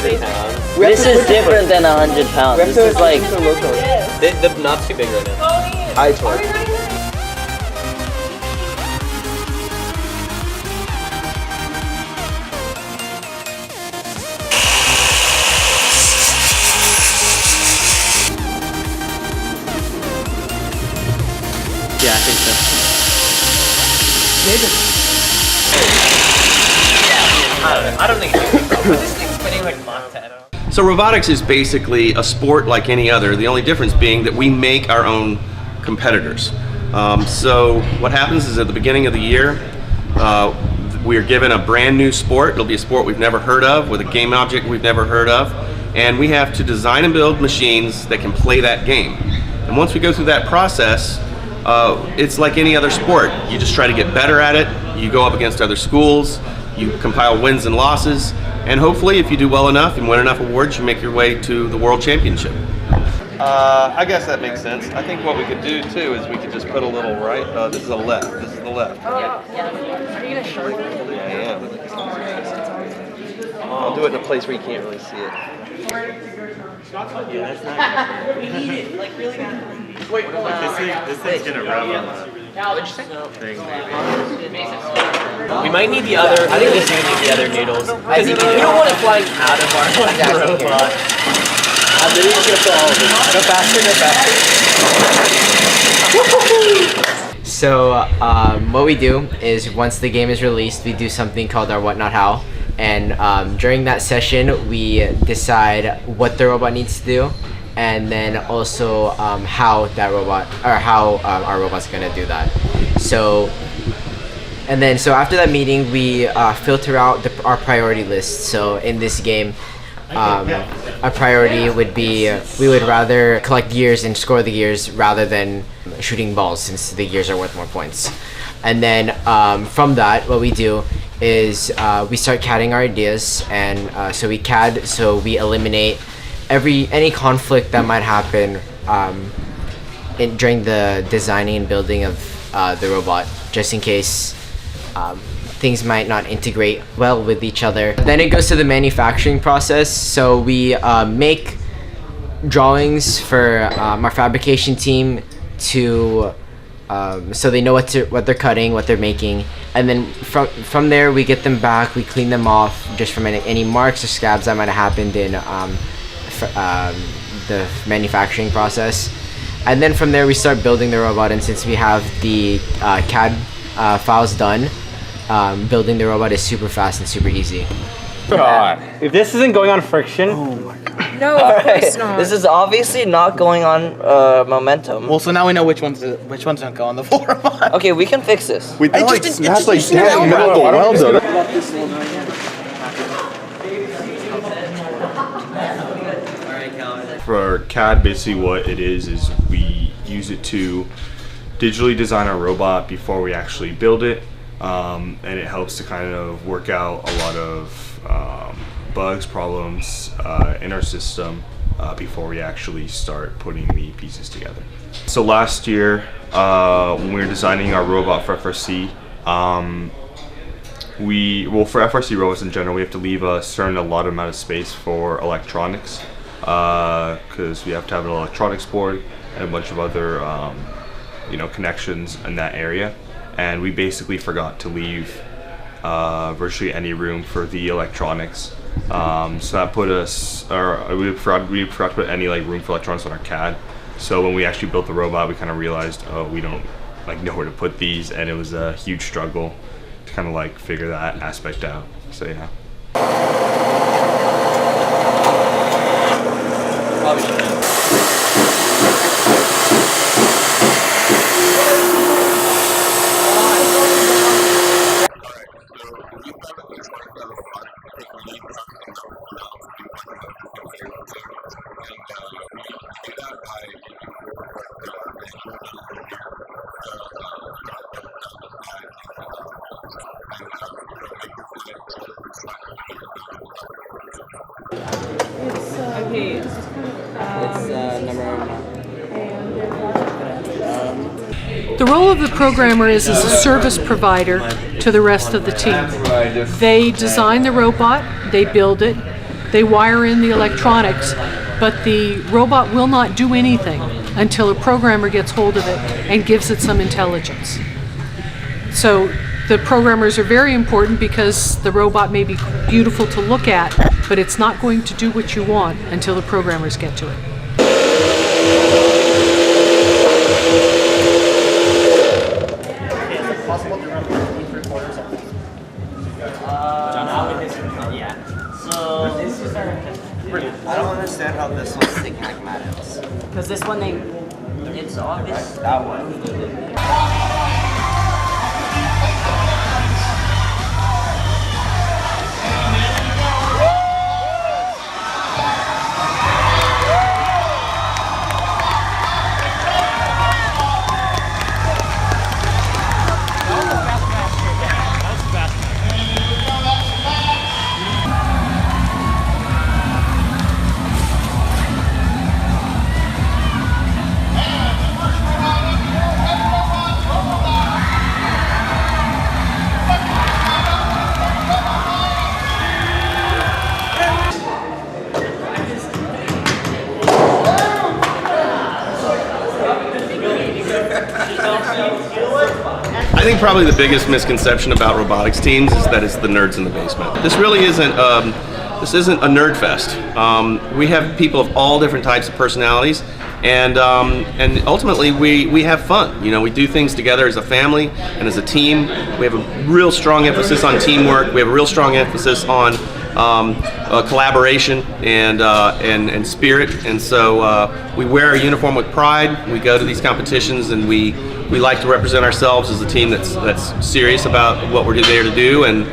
100 pounds. This is different than 100 pounds. This is like... The knot's too big right now. I torque. Yeah, I think so. I don't think it's this thing's spinning like Mach 10. So robotics is basically a sport like any other, the only difference being that we make our own competitors. So what happens is at the beginning of the year, we are given a brand new sport. It'll be a sport we've never heard of, with a game object we've never heard of, and we have to design and build machines that can play that game. And once we go through that process, it's like any other sport. You just try to get better at it, you go up against other schools, you compile wins and losses, and hopefully if you do well enough and win enough awards, you make your way to the World Championship. I guess that makes sense. I think what we could do too is we could just put a little right. This is a left. This is the left. Yeah. Are you gonna show me? Yeah, I am. I'll do it in a place where you can't really see it. Yeah, that's not we need it, like really bad. Wait, this thing's gonna rub on the thing, maybe. We might need the other, I think this is gonna need the other noodles. Because you don't want it flying out of our robot. I'm literally just gonna put all of it. Go faster, go faster. So what we do is once the game is released, we do something called our What Not How. And during that session, we decide what the robot needs to do, and then also how that robot, or how our robot's gonna do that. So after that meeting, we filter out our priority list. So in this game, our priority would be we would rather collect gears and score the gears rather than shooting balls, since the gears are worth more points. And then from that, what we do is we start CADing our ideas, and so we CAD, so we eliminate any conflict that might happen during the designing and building of the robot, just in case things might not integrate well with each other. Then it goes to the manufacturing process. So we make drawings for our fabrication team to so they know what they're cutting, what they're making, and then from there we get them back, we clean them off just from any marks or scabs that might have happened in the manufacturing process. And then from there we start building the robot, and since we have the CAD files done, building the robot is super fast and super easy. God. If this isn't going on friction, No, of course not. This is obviously not going on momentum. Well, so now we know which ones don't go on the floor. Okay, we can fix this. We like snapped like that in the middle of the weld though. For CAD, basically what it is we use it to digitally design our robot before we actually build it, and it helps to kind of work out a lot of bugs, problems in our system before we actually start putting the pieces together. So last year, when we were designing our robot for FRC, for FRC robots in general, we have to leave a certain allotted amount of space for electronics, because we have to have an electronics board and a bunch of other connections in that area, and we basically forgot to leave virtually any room for the electronics. So that put us, we forgot to put any room for electronics on our CAD. So when we actually built the robot, we kind of realized, oh, we don't know where to put these, and it was a huge struggle to kind of figure that aspect out. So yeah. The role of the programmer is as a service provider to the rest of the team. They design the robot, they build it, They wire in the electronics, but the robot will not do anything until a programmer gets hold of it and gives it some intelligence. So the programmers are very important because the robot may be beautiful to look at, but it's not going to do what you want until the programmers get to it. I don't understand how this one's sticking like matters. Because this one, it's obvious. That one. I think probably the biggest misconception about robotics teams is that it's the nerds in the basement. This really isn't. This isn't a nerd fest. We have people of all different types of personalities, and ultimately we have fun. You know, we do things together as a family and as a team. We have a real strong emphasis on teamwork. We have a real strong emphasis on collaboration and spirit. And so we wear a uniform with pride. We go to these competitions, and we like to represent ourselves as a team that's serious about what we're there to do, and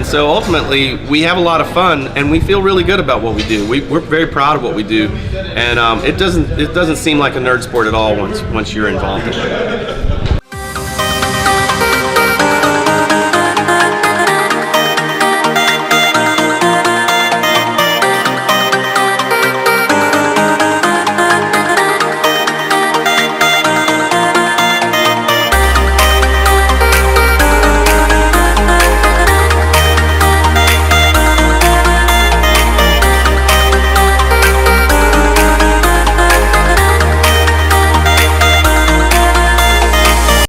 so ultimately we have a lot of fun, and we feel really good about what we do. We're very proud of what we do, and it doesn't seem like a nerd sport at all once you're involved in it.